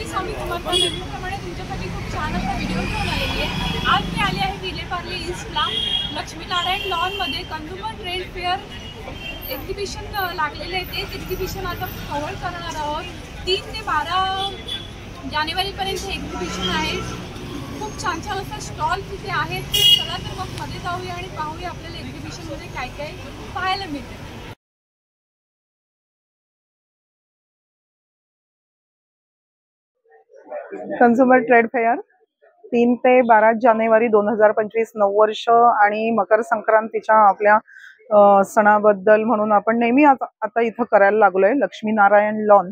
स्वामी समर्थ नेहमीप्रमाणे तुमच्यासाठी खूप छान असा व्हिडिओ घेऊन आलेली आहे। आज मी आले आहे विलेपार्ले ईस्टला लक्ष्मीनारायण लॉनमध्ये कंझ्युमर ट्रेड फेअर एक्झिबिशन लागलेले आहे। तेच एक्झिबिशन आता कव्हर करणार आहोत। 3 ते 12 जानेवारीपर्यंत एक्झिबिशन आहे। खूप छान छान असा स्टॉल तिथे आहेत। चला तर मग मध्ये जाऊया आणि पाहूया आपल्याला एक्झिबिशनमध्ये काय काय पाहायला मिळते। कंझ्युमर ट्रेड फेअर 3 ते 12 जानेवारी 2025 नववर्ष आणि मकर संक्रांतीच्या आपल्या सणाबद्दल म्हणून आपण नेहमी आता इथं करायला लागलोय। लक्ष्मीनारायण लॉन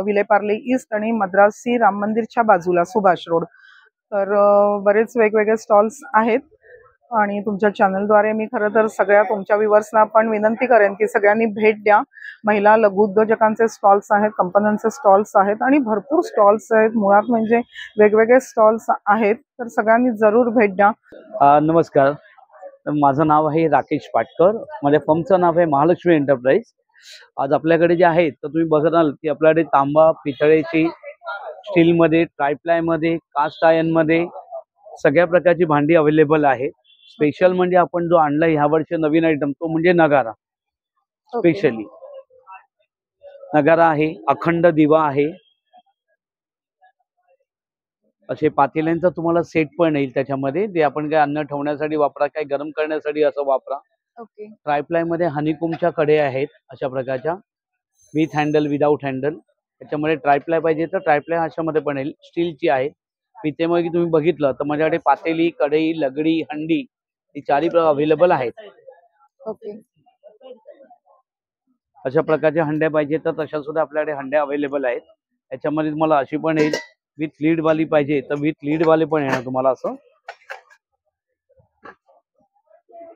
विलेपार्ले ईस्ट आणि मद्रासी राम मंदिरच्या बाजूला सुभाष रोड। तर बरेच वेगवेगळे स्टॉल्स आहेत आणि तुमच्या चॅनलद्वारे मी खरं तर सगळ्या तुमच्या व्ह्यूअर्सना पण विनंती करेन की सगळ्यांनी भेट द्या। महिला लघुउद्योजकांचे स्टॉल्स आहेत, कंपन्यांचे स्टॉल्स आहेत आणि भरपूर स्टॉल्स आहेत। मुळात म्हणजे वेगवेगळे स्टॉल्स आहेत, तर सगळ्यांनी जरूर भेट द्या। नमस्कार, माझं नाव आहे राकेश पाटकर। माझ्या फर्मचं नाव आहे महालक्ष्मी एंटरप्राइज। आज आपल्याकडे जे आहे तर तुम्ही बघाल की आपल्याकडे तांबा, पितळेची, स्टीलमध्ये, ट्रायप्लायमध्ये, कास्ट आयर्नमध्ये सगळ्या प्रकारची भांडी अवेलेबल आहे। स्पेशल म्हणजे आपण जो आणला ह्या वर्षी नवीन आयटम तो म्हणजे नगारा। स्पेशली नगारा आहे, अखंड दिवा आहे, असे पातेल्यांचा तुम्हाला सेट पण येईल त्याच्यामध्ये। ते आपण काय अन्न ठेवण्यासाठी वापरा, काय गरम करण्यासाठी असं वापरा। ट्रायप्लाय मध्ये हनीकोमच्या कडे आहेत अशा प्रकारच्या, विथ हँडल, विदाउट हँडल। त्याच्यामध्ये ट्रायप्लाय पाहिजे तर ट्रायप्लाय अशामध्ये पण येईल। स्टीलची आहे। पितेमध्ये तुम्ही बघितलं तर माझ्याकडे पातेली, कढई, लगडी, हंडी ही चारही अवेलेबल आहेत। अशा प्रकारच्या हंड्या पाहिजे तर तशा सुद्धा आपल्याकडे हंड्या अवेलेबल आहेत। याच्यामध्ये तुम्हाला अशी पण येईल, विथ लीड वाली पाहिजे तर विथ लीड वाले पण येणार तुम्हाला। असं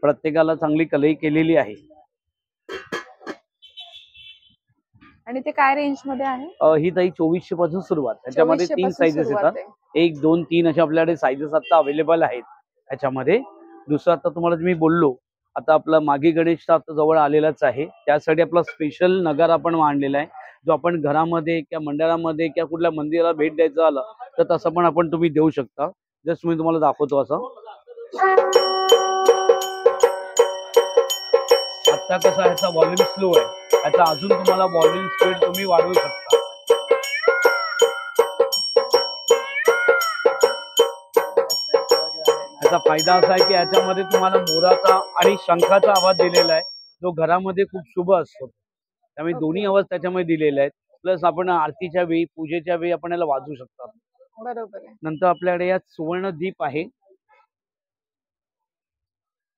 प्रत्येकाला चांगली कलई केलेली आहे। आणि ते काय रेंज मध्ये आहे? ही ताई 2400 पासून सुरुवात। त्याच्यामध्ये 3 साइजेस येतात, 1, 2, 3 अशा आपल्याकडे साइजेस आता अवेलेबल आहेत याच्यामध्ये। दुसरं आता तुम्हाला मी बोललो, आता आपला मागे गणेश आता जवळ आलेलाच आहे, त्यासाठी आपला स्पेशल नगारा आपण मांडलेला आहे, जो आपण घरामध्ये किंवा मंडळामध्ये किंवा कुठल्या मंदिराला भेट द्यायचं आलं तर तसं पण आपण तुम्ही देऊ शकता। जस्ट मी तुम्हाला दाखवतो असं। आता कसं ह्याचा व्हॉल्यूम स्लो आहे, याचा अजून तुम्हाला व्हॉल्यूम स्पीड तुम्ही वाढवू शकता। याचा फायदा असा आहे की याच्यामध्ये तुम्हाला मोराचा आणि शंखाचा आवाज दिलेला आहे, जो घरामध्ये खूप शुभ असतो। त्यामुळे दोन्ही आवाज त्याच्यामध्ये दिलेले आहेत। प्लस आपण आरतीच्या वेळी, पूजेच्या वेळी आपण याला वाजवू शकतो। बरोबर आहे। नंतर आपल्याकडे यात सुवर्ण दीप आहे।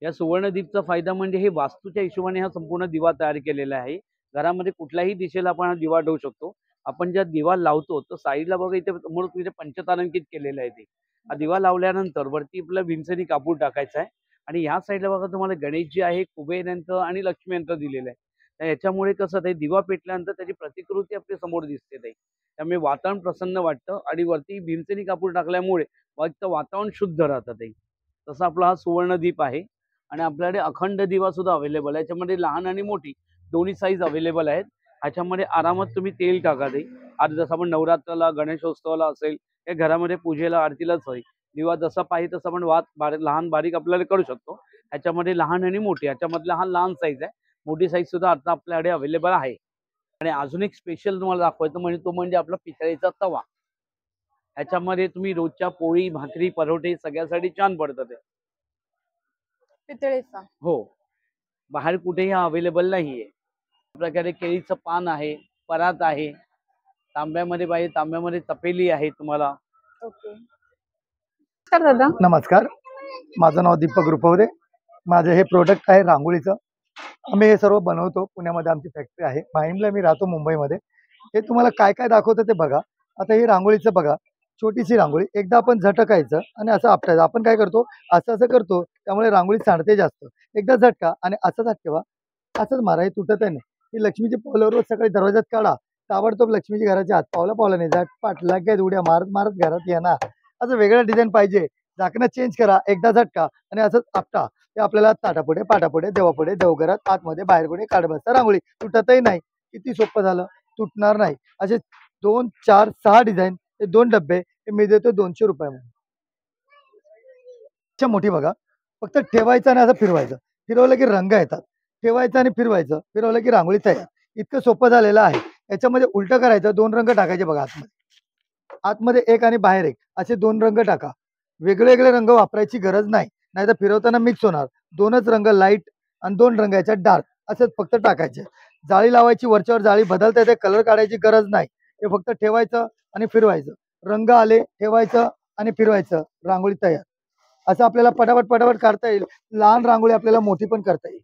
या सुवर्ण दीपचा फायदा म्हणजे हे वास्तूच्या हिशोबाने हा संपूर्ण दिवा तयार केलेला आहे। घरामध्ये कुठल्याही दिशेला आपण हा दिवा ठेवू शकतो। आपण ज्या दिवा लावतो तर साईडला बघा इथे समोर इथे पंचतारांकित केलेलं आहे। ते हा दिवा लावल्यानंतर वरती आपलं भीमसेनी कापूर टाकायचं आहे आणि ह्या साईडला बघा तुम्हाला गणेशजी आहे, कुबेर यंत्र आणि लक्ष्मी यंत्र दिलेलं आहे। तर याच्यामुळे कसं ते दिवा पेटल्यानंतर त्याची प्रतिकृती आपल्या समोर दिसते ते, त्यामुळे वातावरण प्रसन्न वाटतं आणि वरती भीमसेनी कापूर टाकल्यामुळे वातावरण शुद्ध राहतं ते। तसा आपला हा सुवर्ण दीप आहे। आणि आपल्याकडे अखंड दिवा सुद्धा अवेलेबल आहे। याच्यामध्ये लहान आणि मोठी दोन्ही साईज अवेलेबल आहेत। ह्याच्यामध्ये आरामात तुम्ही तेल टाका ते। आता जसं आपण नवरात्राला, गणेशोत्सवाला असेल या घरामध्ये पूजेला, आरतीलाच होईल दिवा जसा पाहिजे तसं आपण लहान बारीक आपल्याला करू शकतो। ह्याच्यामध्ये लहान आणि मोठी, ह्याच्यामधला हा लहान साईज आहे, मोठी साईज सुद्धा आता आपल्याकडे अवेलेबल आहे। आणि अजून एक स्पेशल तुम्हाला दाखवायचं म्हणजे तो म्हणजे आपला पितळेचा तवा। ह्याच्यामध्ये तुम्ही रोजच्या पोळी, भाकरी, परोठे सगळ्यासाठी छान पडतं ते पितळेचा। हो, बाहेर कुठेही हा अवेलेबल नाहीये। प्रकारे केळीचं पान आहे, परात आहे, तांब्यामध्ये पाहिजे तांब्यामध्ये तपेली आहे तुम्हाला। दादा नमस्कार, माझं नाव दीपक रुपवरे। माझं हे प्रोडक्ट आहे रांगोळीचं। आम्ही हे सर्व बनवतो। पुण्यामध्ये आमची फॅक्टरी आहे। माहीमला मी राहतो मुंबईमध्ये। हे तुम्हाला काय काय दाखवतं ते बघा। आता हे रांगोळीचं बघा, छोटीशी रांगोळी एकदा आपण झटकायचं आणि असं आपटायचं। आपण काय करतो, असं असं करतो, त्यामुळे रांगोळी सांडते जास्त। एकदा झटका आणि असंच हात ठेवा, असंच मारा, हे तुटत नाही। ही लक्ष्मीची पावलं रोज सकाळी दरवाजात काढा, ताबडतोब लक्ष्मीची घराच्या आत पावला नाही जात, पाटला काय उड्या मारत मारत घरात येणार। असं वेगळं डिझाईन पाहिजे, झाकणं चेंज करा, एकदा झटका आणि असंच आपटा। ते आपल्याला ताटापुढे, पाटापुढे, देवापुढे, देवघरात, आतमध्ये, बाहेर कुठे काढ बसता रांगोळी, तुटतही नाही। किती सोपं झालं, तुटणार नाही। असे 2, 4, 6 डिझाईन हे 2 डब्बे हे मी देतो 200 रुपयामध्ये. अच्छा मोठी बघा, फक्त ठेवायचं आणि असं फिरवायचं. फिरवलं की रंग येतात. ठेवायचं आणि फिरवायचं, फिरवलं की रांगोळी तयार. इतकं सोपं झालेलं आहे. याच्यामध्ये उलटं करायचं, 2 रंग टाकायचे बघा आतमध्ये. आतमध्ये एक आणि बाहेर एक असे 2 रंग टाका. वेगवेगळे रंग वापरायची गरज नाही, नाहीतर फिरवताना मिक्स होणार. 2च रंग लाईट आणि 2 रंग याच्यात डार्क असेच फक्त टाकायचे. जाळी लावायची, वरच्यावर जाळी बदलता येते, कलर काढायची गरज नाही. हे फक्त ठेवायचं आणि फिरवायचं. रंग आले, ठेवायचं आणि फिरवायचं, रांगोळी तयार. असं आपल्याला पटापट पटापट काढता येईल. लहान रांगोळी आपल्याला मोठी पण करता येईल.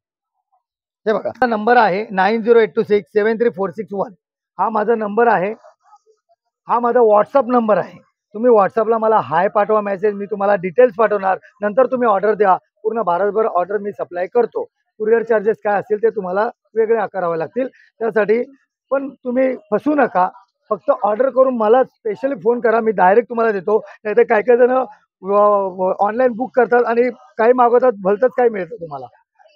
हे बघा नंबर आहे 9082673461. हा माझा नंबर आहे. हा माझा व्हॉट्सअप नंबर आहे. तुम्ही व्हॉट्सअपला मला हाय पाठवा मेसेज, मी तुम्हाला डिटेल्स पाठवणार. नंतर तुम्ही ऑर्डर द्या. पूर्ण भारतभर ऑर्डर मी सप्लाय करतो. कुरिअर चार्जेस काय असतील ते तुम्हाला वेगळे आकारावे लागतील. त्यासाठी पण तुम्ही फसू नका. फक्त ऑर्डर करून मला स्पेशली फोन करा, मी डायरेक्ट तुम्हाला देतो. नाहीतर काही काही जण ऑनलाईन बुक करतात आणि काही मागवतात, भलतंच काही मिळतं तुम्हाला.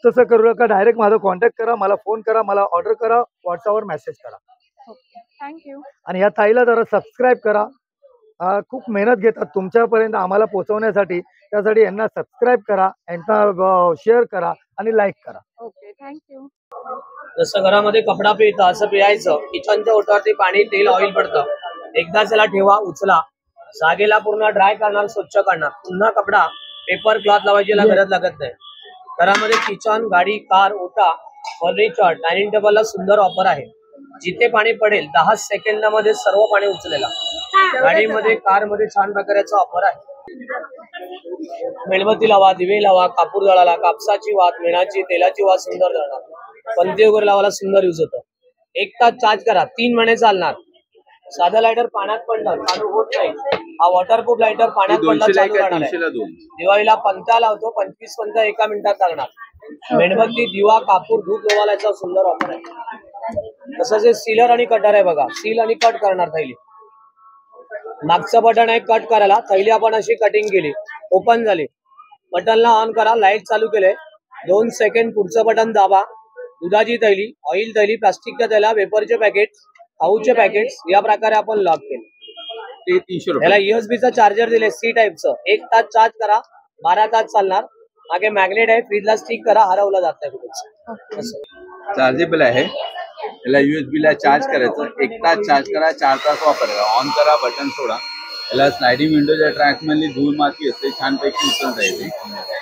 तसं करू नका. डायरेक्ट माझा कॉन्टॅक्ट करा, मला फोन करा, मला ऑर्डर करा, व्हॉट्सअपवर मेसेज करा. Okay, thank you. आणि या ताईला जरा सबस्क्राईब करा. खूप मेहनत घेतात तुमच्यापर्यंत आम्हाला पोहोचवण्यासाठी. त्यासाठी यांना सबस्क्राईब करा, यांना शेअर करा आणि लाईक करा. Okay, thank you. जसं घरामध्ये कपडा पिळतं असं पिळायचं. किचनच्या ओठावरती पाणी, तेल, ऑइल पडतं. एकदा त्याला ठेवा, उचला, जागेला पूर्ण ड्राय करणार, स्वच्छ करणार. पुन्हा कपडा पेपर क्लॉथ लावायची गरज लागत नाही. घरामध्ये किचन, गाडी, कार, ओटा, फर्निचर, डायनिंग टेबलला सुंदर ऑफर आहे. जिथे पाणी पडेल 10 सेकंदामध्ये सर्व पाणी उचलेला. गाडीमध्ये, कारमध्ये छान प्रकारचा ऑफर आहे. मेणबत्ती लावा, दिवे लावा, कापूर जळाला, कापसाची वात, मेणाची, तेलाची वात सुंदर जळणार. पंते वगैरे लावायला सुंदर यूज होतं. 1 तास चार्ज करा, 3 महिने चालणार. साधा लायटर पाण्यात पडणार, चालू होत नाही. हा वॉटरप्रूफ लायटर पाण्यात पडला चालू राहणार आहे. दिवाळीला पंता लावतो, 25 पंता 1 मिनिटात लागणार. मेणबत्ती, दिवा, कापूर, धूप ओवाळायचा सुंदर ऑफर आहे. तसंच सीलर आणि कटर आहे बघा. सील आणि कट करणार थैली. मागचं बटन आहे कट करायला. थैली आपण अशी कटिंग केली, ओपन झाली. बटनला ऑन करा, लाईट चालू केले, 2 सेकंड पुढचं बटन दाबा. दुधाची थैली, ऑइल थैली, प्लास्टिकच्या थैल्या, वेपरचे पॅकेट, खाऊचे पॅकेट्स या प्रकारे आपण लॉक केले. ते 300 रुपये. याला USB चार्जर दिले सी टाईपचं. 1 तास चार्ज करा, 12 तास चालणार. मागे मॅग्नेट आहे, फ्रीजला स्टिक करा, हरवला जात नाही कुठेच. चार्जेबल आहे. याला USB ला चार्ज करायचं, 1 तास चार्ज करा, 4 तास वापरा. ऑन करा, बटन सोडा. याला स्लायडिंग विंडोच्या ट्रॅक मधली धूळ माती असते, छानपैकी उचलता येते.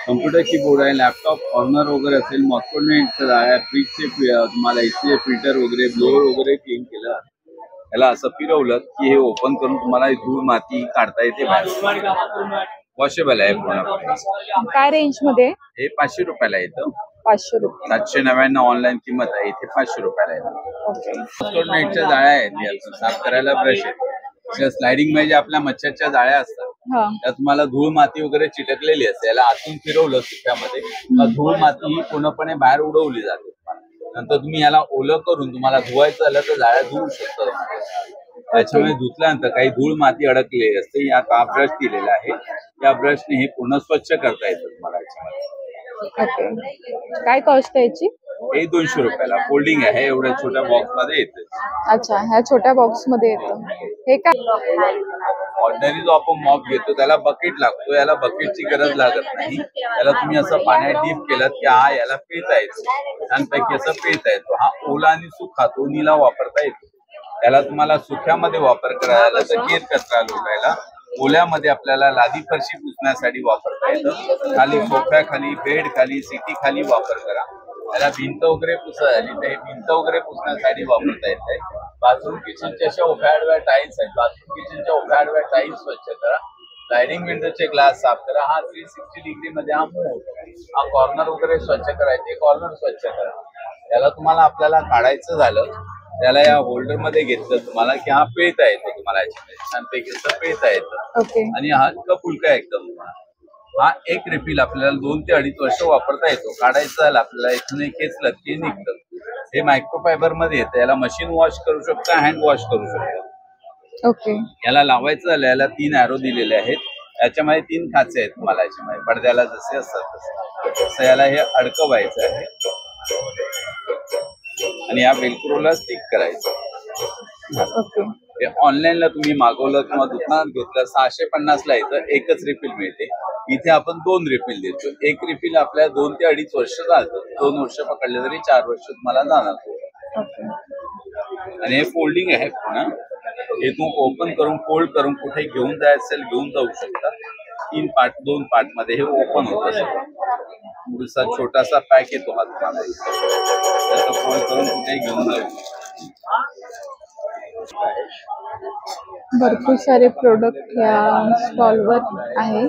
कम्प्युटर कीबोर्ड आहे, लॅपटॉप कॉर्नर वगैरे असेल, मॉस्कोनेट आहे, फ्रीजचे तुम्हाला एसीचे फिल्टर वगैरे, ब्लोअर वगैरे क्लीन केलं. याला असं फिरवलं की हे ओपन करून तुम्हाला धूळ माती काढता येते बाहेर. वॉशेबल आहे पूर्ण. काय रेंज मध्ये? हे 500 रुपयाला येतं. 500 रुपये. 799 ऑनलाईन किंमत आहे. इथे 500 रुपयाला येतं. मॉस्कोनेटच्या जाळ्या आहेत, या साफ करायला ब्रश आहेत. स्लायडिंग मध्ये आपल्या मच्छरच्या जाळ्या असतात, त्या तुम्हाला धूळ माती वगैरे चिटकलेली असते. याला आतून फिरवलं सुक्यामध्ये, धूळ माती ही पूर्णपणे बाहेर उडवली जाते. नंतर तुम्ही याला ओलं करून तुम्हाला धुवायचं झालं तर जाळ्या धुवू शकता. त्याच्यामुळे धुतल्यानंतर काही धूळ माती अडकलेली असते. यात हा ब्रश दिलेला आहे, या ब्रशने हे पूर्ण स्वच्छ करता येतं तुम्हाला. ओके, काय कॉस्ट आहे याची? हे 200 रुपयाला फोल्डिंग आहे. एवढ्या छोट्या बॉक्स मध्ये येतं. अच्छा, ह्या छोट्या बॉक्स मध्ये येतं. हे काय? ऑर्डिनरी जो आपण मॉप घेतो त्याला बकेट लागतो. याला बकेटची गरज लागत नाही. याला तुम्ही असं पाण्यात डीप केलं की याला पिळता येतो, छानपैकी असं पिळता येतो. हा ओला आणि सुका दोन्हीला वापरता येतो. याला तुम्हाला सुक्यामध्ये वापर करायला तर केर कचरा लोटायला, ओल्यामध्ये आपल्याला लादी फरशी पुसण्यासाठी वापरता येतं. खाली सोफ्या खाली, बेड खाली, सिटी खाली वापर करा. याला भिंत वगैरे पुसायला, भिंत वगैरे पुसण्यासाठी वापरता येते. बाथरूम किचनच्या अशा उभ्या आडव्या टाईल्स आहेत, बाथरूम किचनच्या उभ्या आडव्या टाईल्स स्वच्छ करा. स्लायडिंग विंडोचे ग्लास साफ करा. हा 360 डिग्री मध्ये हा मूव होतो. हा कॉर्नर वगैरे स्वच्छ करायचे, कॉर्नर स्वच्छ करा. याला तुम्हाला आपल्याला काढायचं झालं, त्याला या होल्डर मध्ये घेतलं तुम्हाला की हा पिळता येतो. तुम्हाला छानपैकी असं पिळता येतं. आणि हा फुलका एकदम. हा एक रिफिल आपल्याला 2 ते 2.5 वर्ष वापरता येतो. काढायचं झालं आपल्याला इथून खेचलं की निघतं. हे मायक्रोफायबर मध्ये येतं. याला मशीन वॉश करू शकता, हँड वॉश करू शकता. ओके, याला लावायचं झालं, याला 3 ॲरो दिलेले आहेत. याच्यामध्ये 3 खाचे आहेत तुम्हाला. याच्यामध्ये पडद्याला जसे असतात तसं याला हे अडकवायचं आहे आणि या वेलक्रोला स्टिक करायचं. हे ऑनलाईनला तुम्ही मागवलं किंवा दुकानात घेतलं 650ला इथं एकच रिफिल मिळते. इथे आपण 2 रिफिल देतो. एक रिफिल आपल्या 2 ते 2.5 वर्ष चालतं. 2 वर्ष पकडले तरी 4 वर्ष तुम्हाला जाणार. आणि हे फोल्डिंग आहे पुन्हा. हे तुम्ही ओपन करून फोल्ड करून कुठे घेऊन जायचं असेल घेऊन जाऊ शकता. 2 पार्ट मध्ये हे ओपन होतं. पुढचा छोटासा पॅक येतो हा तुम्हाला. त्याचा फोल्ड करून कुठे घेऊन जाऊ शकता. भरपूर सारे प्रोडक्ट या स्टॉलवर आहे,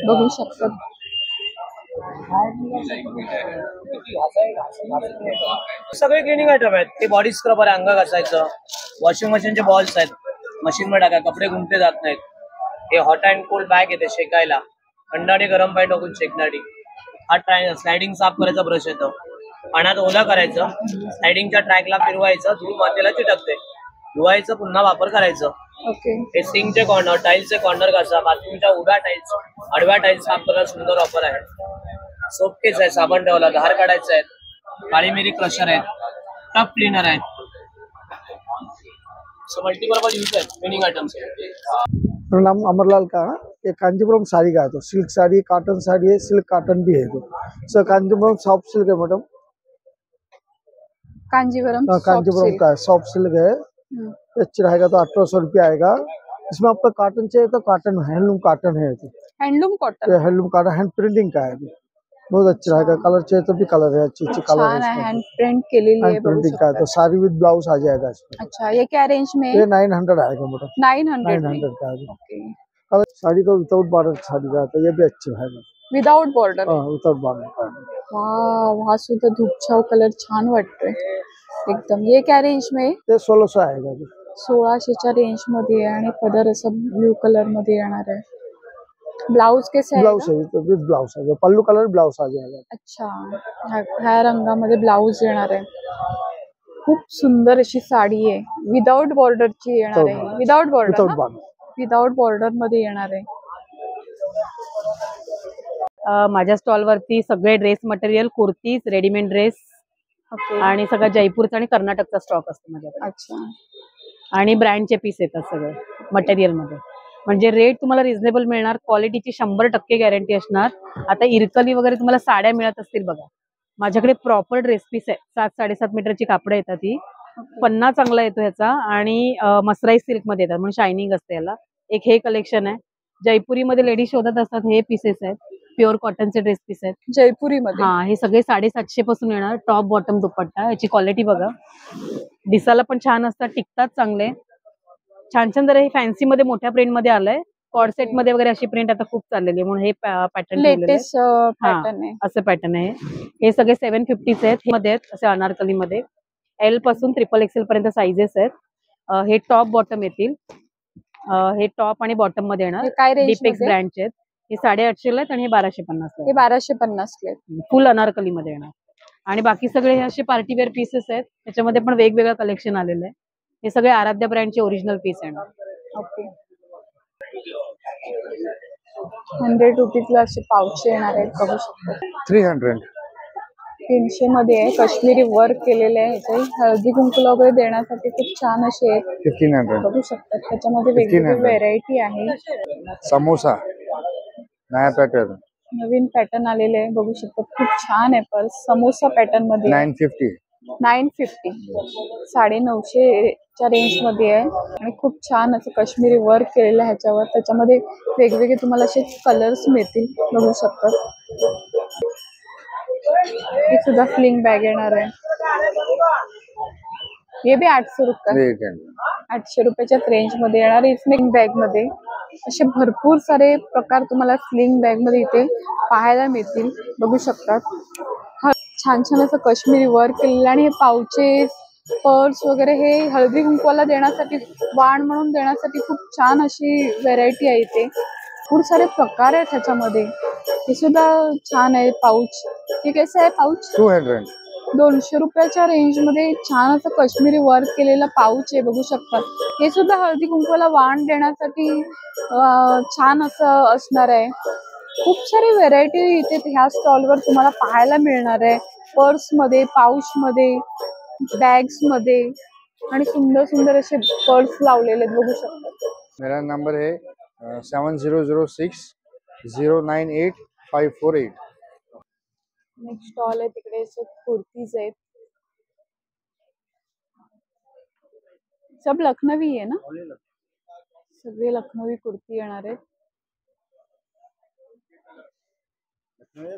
बघू शकतात. सगळे क्लिनिंग आयटम आहेत. ते बॉडी स्क्रबर आहे, अंग घासायचं. वॉशिंग मशीनचे बॉल्स आहेत, मशीन मध्ये टाका, कपडे गुंतले जात नाहीत. हे हॉट अँड कोल्ड बॅग येते शेकायला, थंड आणि गरम पाणी टाकून शेकणारी. हा स्लायडिंग साफ करायचा ब्रश येतो. पाण्यात ओला करायचं, स्लायडिंगच्या ट्रॅकला फिरवायचं, धूळ मातेला चिटकते, धुवायचं, पुन्हा वापर करायचं. हे सिंकचे कॉर्नर, टाईल्सचे कॉर्नर घासा. बाथरूमच्या उभ्या टाईल्स, आडव्या टाईल्स साफ करायला सुंदर ऑफर आहे. सोप केस आहे, साबण ठेवला, धार काढायचं आहेत, काळी मिरी क्रशर आहेत, टप क्लीनर आहेत. मल्टीपर्पज यूज आहेत क्लीनिंग आइटम्स. मेरा नाम अमरलाल का है। ये कांजीपुरम साड़ी का है, तो सिल्क साड़ी, कॉटन साड़ी है, सिल्क कॉटन भी है। तो सर कांजीपुरम सॉफ्ट सिल्क है मैडम। कांजीवरम कांजीपुरम का है, सॉफ्ट सिल्क है। अच्छा रहेगा तो 1800 रुपया आएगा। इसमें आपका कॉटन चाहिए तो कॉटन, हैंडलूम कॉटन है। Handloom cotton, handloom cotton, hand printing का है, बहुत अच्छा रहेगा। कलर चाहिए तो भी कलर है, अच्छी कलर है, हैंड प्रिंट केलेली आहे, हैंड प्रिंटिंग का है। तो साड़ी विद ब्लाउज आ जाएगा इसमें। अच्छा, ये क्या रेंज में? ये 900 आएगा मैडम। 900 का है। साड़ी तो विदाउट बॉर्डर साड़ी का है, तो ये भी अच्छा है। विदाउट बॉर्डर, विदाउट बॉर्डर का है। वाह, हा सुद्धा धूपछाव कलर छान वाटतोय एकदम. ये क्या रेंज में? ये 1600 आएगा। 1600च्या रेंज मध्ये आहे आणि पदर असं ब्लू कलर मध्ये येणार आहे. ब्लाउज कैसे आहे? ब्लाउज है तो विद ब्लाउज है, पल्लू कलर ब्लाउज आ जाएगा। अच्छा, ह्या रंगामध्ये ब्लाउज येणार आहे. खूप सुंदर अशी साडी आहे, विदाउट बॉर्डरची येणार आहे. विदाउट बॉर्डर, विदाउट बॉर्डर मध्ये येणार आहे. माझ्या स्टॉलवरती सगळे dress material, kurtis, readymade dress आणि सगळं जयपूरचा आणि कर्नाटकचा स्टॉक असतो माझ्याकडे. अच्छा, आणि ब्रँडचे पीस येतात सगळे मटेरियल मध्ये. म्हणजे रेट तुम्हाला रिझनेबल मिळणार, क्वालिटीची 100% गॅरंटी असणार. आता इरकली वगैरे तुम्हाला साड्या मिळत असतील बघा, माझ्याकडे प्रॉपर ड्रेस पीस आहे. 7-7.5 मीटरची कापडं येतात, ती पन्ना चांगला येतो ह्याचा आणि मसराईज सिल्क मध्ये येतात, म्हणून शायनिंग असते याला. एक हे कलेक्शन आहे. जयपुरीमध्ये लेडीज शोधत असतात, हे पीसेस आहेत. प्युअर कॉटनचे ड्रेस पीस आहेत जयपुरी मध्ये. हा, हे सगळे 750 पासून येणार. टॉप बॉटम दुपट्टा, याची क्वालिटी बघा, दिसायला पण छान असतात, टिकतात चांगले. छान छान. जरा हे फॅन्सी मध्ये मोठ्या प्रिंट मध्ये आलंय, कॉर्सेट मध्ये वगैरे अशी प्रिंट आता खूप चाललेली आहे, म्हणून हे पॅटर्न लेटेस्ट पॅटर्न आहे. असं पॅटर्न आहे. हे सगळे 750 आहेत, मध्ये आहेत असे अनारकली मध्ये. एल पासून XXL पर्यंत साइजेस आहेत. हे टॉप बॉटम येतील. हे टॉप आणि बॉटम मध्ये येणार. काय रेंज? डीपेक्स ब्रँडचे आहेत. हे 850 आहेत आणि हे 1250. हे 1250 फुल अनारकली मध्ये येणार. आणि बाकी सगळे हे असे पार्टीवेअर पीसेस आहेत, त्याच्यामध्ये पण वेगवेगळं कलेक्शन आलेलं आहे. हे सगळे आराध्या ब्रँडचे ओरिजिनल पीस येणार. ओके, 100 रुपीजला असे पाऊच येणार आहेत, बघू शकता. 300 मध्ये आहे, काश्मीरी वर्क केलेले आहे. ह्याचे हळदी कुंकूला वगैरे देण्यासाठी खूप छान असे आहेत, 1500 बघू शकतात. त्याच्यामध्ये वेगवेगळी व्हेरायटी आहे. समोसा नया पॅटर्न, नवीन पॅटर्न आलेले आहे, बघू शकता. खूप छान आहे पर्स, समोसा पॅटर्न मध्ये. 950 950 रेंज मध्ये आहे आणि खूप छान असं काश्मीरी वर्क केलेलं आहे ह्याच्यावर. त्याच्यामध्ये वेगवेगळे तुम्हाला असे कलर्स मिळतील, बघू शकतात. हे सुद्धा फ्लिंग बॅग येणार आहे. हे भी 800 रुपये, 800 रुपयाच्या रेंज मध्ये येणार आहे. स्लिंग बॅग मध्ये असे भरपूर सारे प्रकार तुम्हाला स्लिंग बॅग मध्ये इथे पाहायला मिळतील, बघू शकतात. छान छान असं काश्मीरी वर्क केलेलं आणि हे पाउचेस, पर्स वगैरे हे हळदी कुंकवाला देण्यासाठी, वाण म्हणून देण्यासाठी खूप छान अशी व्हेरायटी आहे इथे. खूप सारे प्रकार आहेत ह्याच्यामध्ये. हे सुद्धा छान आहे पाऊच. हे कसं आहे पाऊच? 200 रुपयाच्या रेंज मध्ये छान असं काश्मीरी वर्क केलेलं पाऊच आहे, बघू शकतात. हे सुद्धा हळदी कुंकवाला वाण देण्यासाठी छान असं असणार आहे. खूप सारी व्हेरायटी इथे ह्या स्टॉलवर तुम्हाला पाहायला मिळणार आहे. पर्स मध्ये, पाऊच मध्ये, बॅग्स मध्ये आणि सुंदर सुंदर असे पर्स लावलेले आहेत, बघू शकता. मेरा नंबर है 7006098548. नेक्स्ट स्टॉल आहे तिकडे असे कुर्तीज आहेत. सब लखनवी आहे ना, सगळे लखनवी कुर्ती येणार आहेत.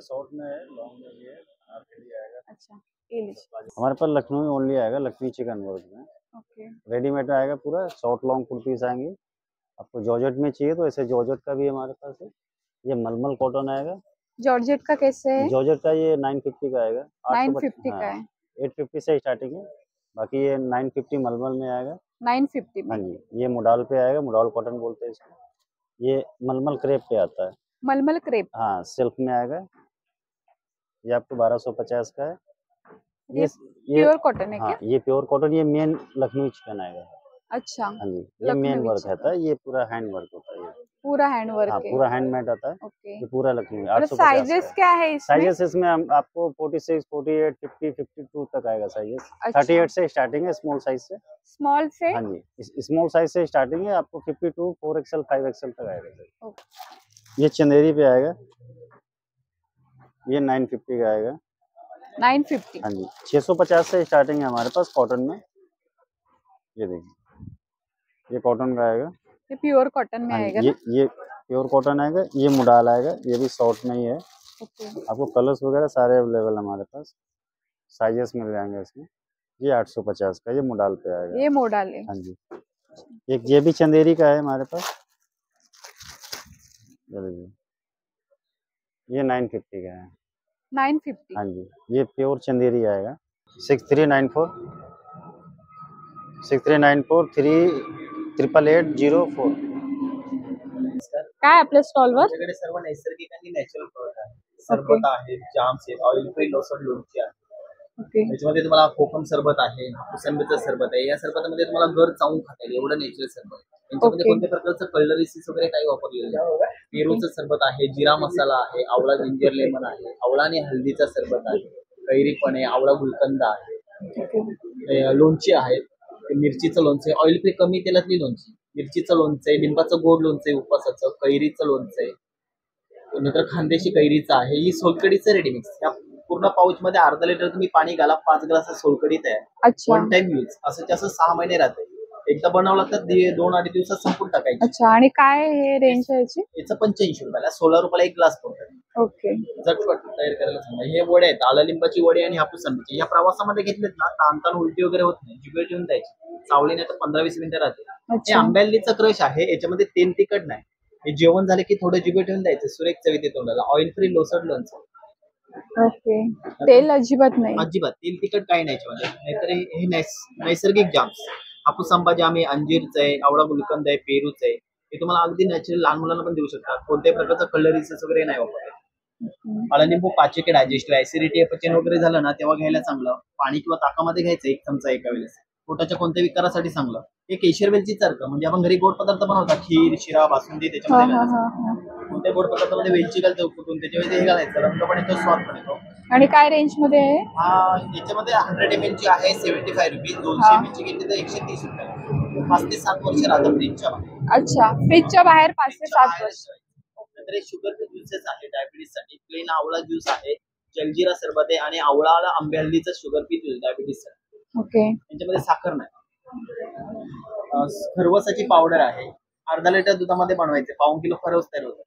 शॉर्ट में है, लॉन्ग में भी है, आपके लिए आएगा. अच्छा, ये लीजिए. हमारे पास लखनऊ ओनली आएगा, लखनऊ चिकन वर्क में. ओके. रेडीमेड आएगा पूरा, शॉर्ट लॉन्ग कुर्तीज आएंगी. आपको जॉर्जेट में चाहिए तो ऐसे जॉर्जेट का भी हमारे पास है. ये मलमल कॉटन आएगा. जॉर्जेट का कैसे है? जॉर्जेट का ये 950 का आएगा. 950 का है. 850 से स्टार्टिंग है. बाकी ये 950 मलमल में आएगा. 950 में. हाँ जी, ये मोडाल पे आएगा, मोडाल कॉटन बोलते हैं इसको. ये मलमल क्रेप पे आता है. मलमल क्रेप. हाँ, सिल्क में आएगा. ये आपको 1250 का है. ये प्योर कॉटन है हाँ, क्या? ये प्योर कॉटन, ये मेन लखनऊ चिकन आएगा. अच्छा, हाँ जी, ये मेन लखनवी वर्क चिकन. रहता है, ये पूरा हैंड वर्क होता है. ये पूरा हैंड वर्क हाँ, है. पूरा हैंडमेड आता है. ओके. ये पूरा लखनऊ और 850 साइजेस क्या है इसमें? साइजेस इसमें आपको 46, 48, 50, 52 तक आएगा साइजेस. अच्छा. 38 से स्टार्टिंग है स्मॉल साइज से. स्मॉल से. हाँ जी, स्मॉल साइज से स्टार्टिंग है, आपको 52, 4XL, 5XL तक आएगा. ये चंदेरी पे आएगा. ये 950 का आएगा. 950. हाँ जी, 650 से स्टार्टिंग है हमारे पास कॉटन में. ये देखिए, ये कॉटन का आएगा. ये प्योर कॉटन में हाँ आएगा जी, ना? ये प्योर कॉटन आएगा. ये मुडाल आएगा, ये भी शॉर्ट में ही है. ओके. आपको कलर्स वगैरह सारे अवेलेबल हमारे पास, साइजेस मिल जाएंगे इसमें. ये 850 का, ये मुडाल पे आएगा. ये मोडाल है. हाँ जी. एक ये भी चंदेरी का है हमारे पास. ये 950 का है. 950. हाँ जी, ये प्योर चंदेरी आएगा. 6394 38804. काय आपल्या स्टॉलवर? आमच्याकडे सर्व नैसर्गिक आणि नॅचरल प्रोडक्ट आहे. सरबत आहे, जाम्स आहेत, ऑइल फ्री लोसन लोणची आहे. ओके. त्याच्यामध्ये तुम्हाला कोकम सरबत आहे, हापूस आंब्याचं सरबत आहे. या सरबतामध्ये तुम्हाला घर चावून खाता येईल एवढं नॅचरल सरबत. त्यांच्यामध्ये ओके. कोणत्या प्रकारचं कलरीसीस वगैरे काही वापरलेलं नाही. पेरूचं सरबत आहे, जिरा मसाला आहे, आवळा जिंजर लेमन आहे, आवळा आणि हल्दीचा सरबत आहे, कैरी पण आहे, आवळा गुलकंद आहे, लोणची आहे, मिरचीचं लोणचं आहे, ऑइल फ्री कमी तेलातली लोणची, मिरचीचं लोणचं आहे, लिंबाचं गोड लोणचं आहे, उपासाचं, कैरीचं लोणचं आहे, नंतर खानदेशी कैरीचं आहे. ही सोलकडीचं रेडीमिक्स. या पूर्ण पाऊच मध्ये अर्धा लिटर तुम्ही पाणी घाला, 5 ग्लास सोलकडी तयार. अच्छा. One time use. असं असं 6 महिने राहते. एकदा बनवलं तर 2-2.5 दिवसात संपून टाकायची. अच्छा. आणि काय हे रेंज आहे याची? याचं 85 रुपयाला, 16 रुपयाला 1 ग्लास पडतो. ओके. झटपट तयार करायला सांगा. हे वडे आहेत, आला लिंबाची वडे आणि हापूस आंब्याची. या प्रवासामध्ये घेतलेत ना, ताण उलटी वगैरे होत नाही. जिभेवर ठेवून द्यायची, चावली नाही तर 15-20 मिनिटं राहते. हे आंब्यालीचं क्रश आहे, याच्यामध्ये तेल तिखट नाही. हे जेवण झालं की थोडं जिभेवर ठेवून द्यायचं, सुरेख चवीत येतो तोंडाला. ऑइल फ्री लोसड लोणचं. ओके. तेल अजिबात नाही. अजिबात तेल तिखट काही नाही याच्यामध्ये. नाहीतर हे नैसर्गिक जाम्स, हापूस आंबा जाम आहे, अंजीरचं आहे, आवळा गुलकंद आहे, पेरूचं आहे. हे तुम्हाला अगदी नॅचरल लहान मुलांना पण देऊ शकतात. कोणत्याही प्रकारचा कलरीसेस वगैरे नाही वापरत. अळलिंबू पाचके डायजेस्ट, ऍसिडिटी अपचन वगैरे झालं ना तेव्हा घ्यायला चांगलं. पाणी किंवा ताकामध्ये घ्यायचं 1 चमचा एका वेळेस. पोटाच्या कोणत्याही विकारासाठी चांगलं. हे केशर वेलची चर्क, म्हणजे आपण घरी गोड पदार्थ बनवतात, खीर, शिरा, बासुंदी, त्याच्यामध्ये कोणत्याही गोड पदार्थामध्ये वेलची घालतो कुठून, त्याच्यामध्ये हे घालायचं, रंग पण येतो, स्वाद पण येतो. आणि काय रेंज मध्ये आहे? याच्यामध्ये 100 ml ची आहे 75 रुपीज. 200 ml ची घेतली तर 130 रुपये. 5 ते 7 वर्ष राहतं फ्रीजच्या बाहेर. अच्छा. फ्रीजच्या बाहेर 5 ते 7 वर्ष. नंतर शुगर फ्री ज्युसेस आहे डायबिटीस साठी. प्लेन आवळा ज्यूस आहे, जलजिरा सरबत आहे आणि आवळा आंबे हल्दीचं शुगर फ्री ज्यूस डायबिटीस साठी. ओके. यांच्यामध्ये साखर नाही. खरवसाची पावडर आहे, अर्धा लिटर दुधामध्ये बनवायचे, 1/2 किलो खरवस तयार होतं.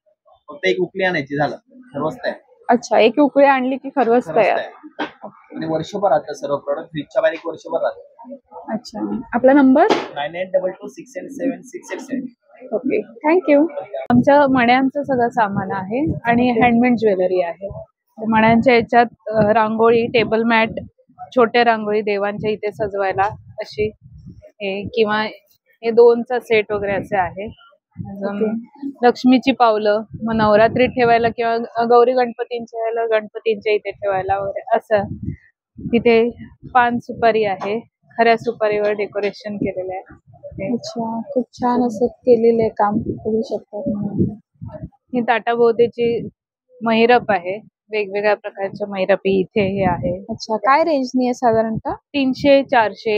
फक्त एक उकळी आणायची, झालं खरवस तयार. अच्छा. एक उकळी आणली की खरवस तयार. आणि वर्षभर राहतं सर्व प्रोडक्ट. फ्रीजच्या बाहेर 1 वर्षभर राहतं. अच्छा. आपला नंबर? 9822677687. ओके. थँक्यू. आमच्या मण्यांचं सगळं सामान आहे आणि हँडमेड ज्वेलरी आहे. मण्यांच्या याच्यात रांगोळी, टेबल मॅट, छोट्या रांगोळी देवांच्या इथे सजवायला अशी किंवा हे 2चा सेट वगैरे असे आहे. लक्ष्मीची पावलं, मग नवरात्री ठेवायला किंवा गौरी गणपतींच्या वेळेला गणपतींच्या इथे ठेवायला वगैरे असं. तिथे पान सुपारी आहे, खऱ्या सुपारीवर डेकोरेशन केलेलं आहे. अच्छा. खूप छान असं केलेलं आहे काम, बघू शकता. ही ताटाभोवतीची महिरप आहे, वेगवेगळ्या प्रकारच्या मैरपी इथे हे आहे. अच्छा, काय रेंजनी आहे साधारणतः? 300 400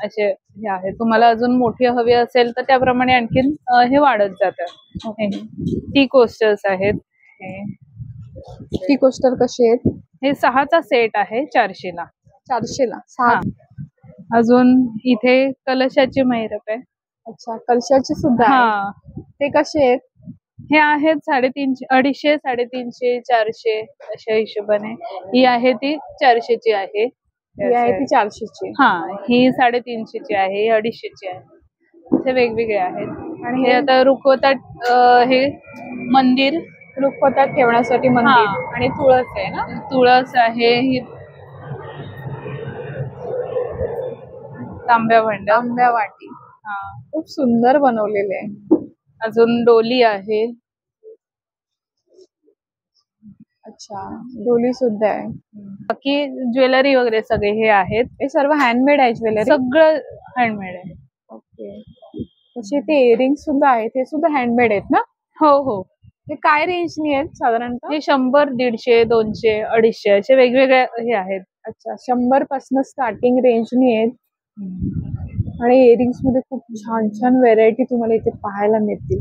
असे हे आहे. तुम्हाला अजून मोठी हवी असेल तर त्याप्रमाणे आणखीन हे वाढत जातं. टी कोस्टर्स आहेत. टी कोस्टर कसे आहेत? हे 6चा सेट आहे 400 ला. 400 ला 6. अजून इथे कलशाची मैरप आहे. अच्छा, कलशाचे सुद्धा आहे. ते कसे आहेत? हे आहेत 350 250 350 400 अशा हिशोबाने. ही आहे ती 400 ची आहे. ही आहे ती 400 ची. हा, ही 350 ची आहे, ही 250 ची आहे. असे वेगवेगळे आहेत. आणि हे आता रुखवतात हे मंदिर, रुखवतात ठेवण्यासाठी मंदिर. आणि तुळस आहे ना? तुळस आहे. ही तांब्या वाटी. हा, खूप सुंदर बनवलेले आहे. अजून डोली आहे. अच्छा, डोली सुद्धा आहे. बाकी ज्वेलरी वगैरे सगळे हे आहेत. हे सर्व हँडमेड आहे ज्वेलरी? सगळं हँडमेड आहे. ओके. तसे ते इयरिंग सुद्धा आहेत, ते सुद्धा हँडमेड आहेत ना? हो हो. हे काय रेंजनी आहेत साधारणतः? हे 100 150 200 250 असे वेगवेगळे हे आहेत. अच्छा, 100 पासून स्टार्टिंग रेंजनी आहेत. आणि इयरिंग्स मध्ये खूप छान छान व्हेरायटी तुम्हाला इथे पाहायला मिळतील.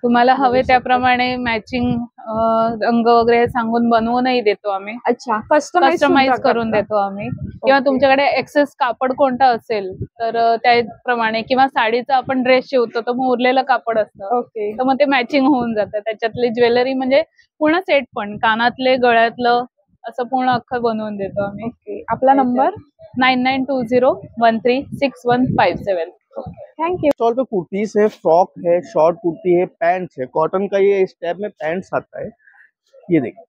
तुम्हाला हवे त्याप्रमाणे मॅचिंग रंग वगैरे सांगून बनवूनही देतो आम्ही. अच्छा, कस्टमाइज करून देतो आम्ही. किंवा तुमच्याकडे एक्सेस कापड कोणता असेल तर त्याप्रमाणे, किंवा साडीचा आपण ड्रेस शिवतो तर मग उरलेलं कापड असतं. ओके. तर मग ते मॅचिंग होऊन जातं. त्याच्यातली ज्वेलरी म्हणजे पूर्ण सेट, पण कानातले गळ्यातलं असं पूर्ण अख्खं बनवून देतो आम्ही. ओके. आपला नंबर 9920136157. Thank you. स्टॉल पे कुर्तीज है, फ्रॉक है, शॉर्ट कुर्ती है, पैंट्स है, कॉटन का ये इस टाइप में पैंट्स आता है। ये देखिए,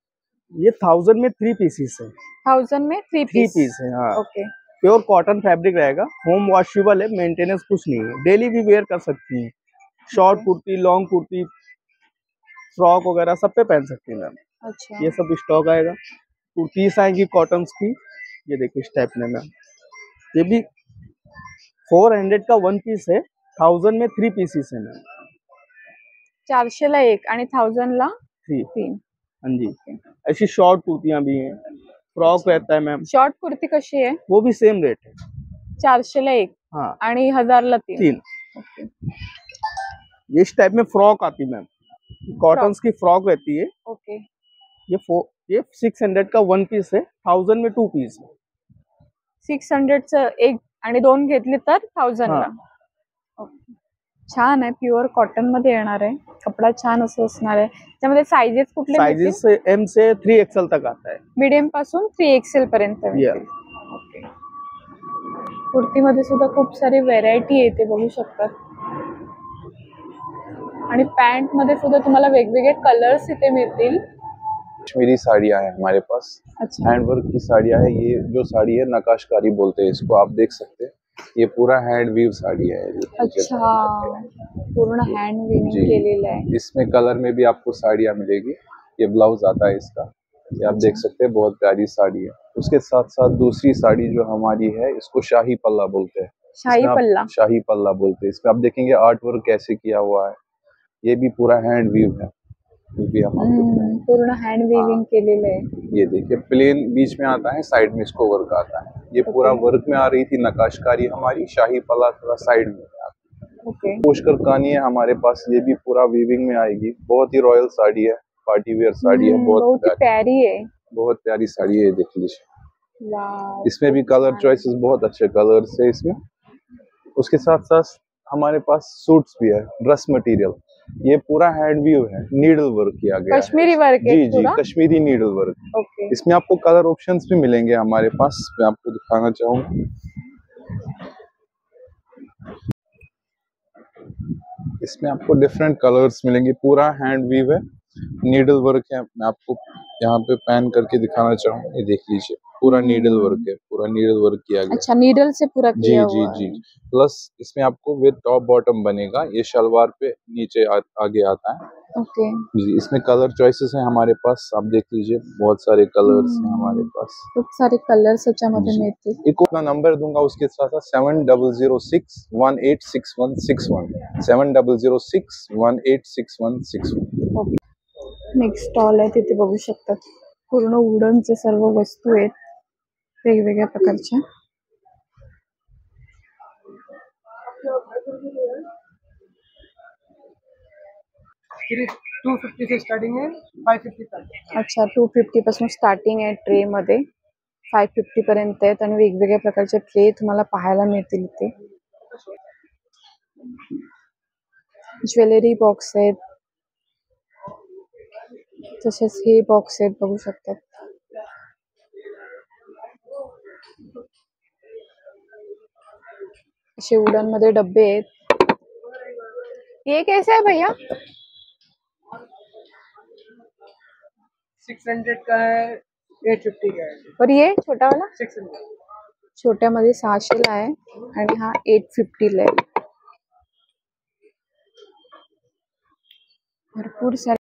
ये 1000 में 3 पीसेस है। 1000 में 3 पीस है। हाँ, ओके। प्योर कॉटन फैब्रिक रहेगा, होम वॉशेबल है, मेंटेनेंस कुछ नहीं है, डेली भी वेयर कर सकती है। Short kurti, long kurti, frock वगैरह सब पे पहन सकती है मैम। अच्छा, ये सब स्टॉक आएगा। कुर्तीस आएंगी कॉटन की, ये देखिए इस टाइप में मैम। ये भी 400 का 1 पीस है, 1000 में 3 पीसेस है मैम। 400 ला 1 आणि 1000 ला 3। हाँ जी, ऐसी शॉर्ट कुर्तियां भी हैं, फ्रॉक रहता है मैम। शॉर्ट कुर्ती कशी है? वो भी सेम रेट है, 400 ला 1 हाँ, आणि 1000 ला 3। ओके। ये इस टाइप में फ्रॉक आती है मैम, कॉटन की फ्रॉक रहती है। ओके। ये 600 का 1 पीस है, 1000 में 2 पीस है। 600 च 1 आणि 2 घेतले तर 1000 ला। ओके, छान आहे, प्युअर कॉटन मध्ये येणार आहे, कपडा छान असं असणार आहे। त्यामध्ये साइजेस कुठले? साइजेस M से 3XL तक आता है, मीडियम पासून 3XL पर्यंत। ओके। कुर्ती मध्ये सुद्धा खूप सारी व्हेरायटी येते, बघू शकतात। आणि पॅन्ट मध्ये सुद्धा तुम्हाला वेगवेगळे कलर्स इथे मिळतील। कश्मीरी साड़ियाँ हैं हमारे पास। अच्छा, हैंड वर्क की साड़ियाँ है। ये जो साड़ी है नकाशकारी बोलते हैं इसको, आप देख सकते हैं। ये पूरा हैंड वीव साड़ी है। अच्छा, पूर्ण हैंड वीविंग केलेलं आहे। इसमें कलर में भी आपको साड़ियाँ मिलेगी। ये ब्लाउज आता है इसका, ये आप देख सकते हैं, बहुत प्यारी साड़ी है। उसके साथ साथ दूसरी साड़ी जो हमारी है इसको शाही पल्ला बोलते हैं। शाही पल्ला? शाही पल्ला बोलते हैं। इसमें आप देखेंगे आर्ट वर्क कैसे किया हुआ है। ये भी पूरा हैंड वीव है, ये भी हम आपको दिखाएंगे। पूर्ण हैंड वीविंग केलेलं आहे। ये देखिए, प्लेन बीच में आता है, साइड में इसको वर्क आता है। ये पूरा वर्क में आ रही थी नकाशकारी हमारी, शाही पल्ला थोड़ा साइड में आता है। ओके। पुष्कर कानी है हमारे पास, ये भी पूरा वीविंग में आएगी। बहुत ही रॉयल साड़ी है, पार्टी वेयर साड़ी है, बहुत ही प्यारी है, बहुत प्यारी साड़ी है, देख लीजिए। वाह। इसमें भी कलर चॉइसेस बहुत अच्छे कलर्स है इसमें। उसके साथ साथ हमारे पास सूट्स भी है, ड्रेस मटेरियल। ये पूरा हैंड व्यू है, नीडल वर्क किया गया है। कश्मीरी वर्क है जी जी, पूरा? Kashmiri needle work. ओके। इसमें आपको कलर ऑप्शंस भी मिलेंगे हमारे पास, मैं आपको दिखाना चाहूंगा। इसमें आपको डिफरेंट कलर्स मिलेंगे, पूरा हैंड वीव है, नीडल वर्क है। मैं आपको यहाँ पे पैन करके दिखाना चाहूंगा, ये देख लीजिए, पूरा नीडल वर्क है, पूरा नीडल वर्क किया गया। अच्छा, नीडल से पूरा जी किया जी हुआ जी। है। प्लस इसमें आपको विद टॉप बॉटम बनेगा, ये शलवार पे नीचे आगे आता है। ओके। जी, इसमें कलर चॉइसेस हैं हमारे पास, आप देख लीजिए, बहुत सारे कलर्स हैं हमारे पास। खूप सारे कलर्स याच्यामध्ये मिळतील। एक अपना नंबर दूंगा उसके साथ साथ 7006186161 7006186161। ओके। नेक्स्ट स्टॉल आहे, तिथे बघू शकतात। पूर्ण वुडनचे सर्व वस्तू आहेत वेगवेगळ्या प्रकारच्या. अच्छा, 250 पासून स्टार्टिंग आहे ट्रे मध्ये, 550 पर्यंत आहेत आणि वेगवेगळ्या प्रकारचे ट्रे तुम्हाला पाहायला मिळतील इथे. ज्वेलरी बॉक्स आहेत, तसेच हे बॉक्स आहेत बघू शकतात. असे वुडन मध्ये डब्बे आहेत. ये कैसा है भैया? 600 का है, 850 का है. और ये छोटा वाला 600. छोट्यामध्ये 600 ला आहे आणि हा 850 ला आहे. भरपूर सारे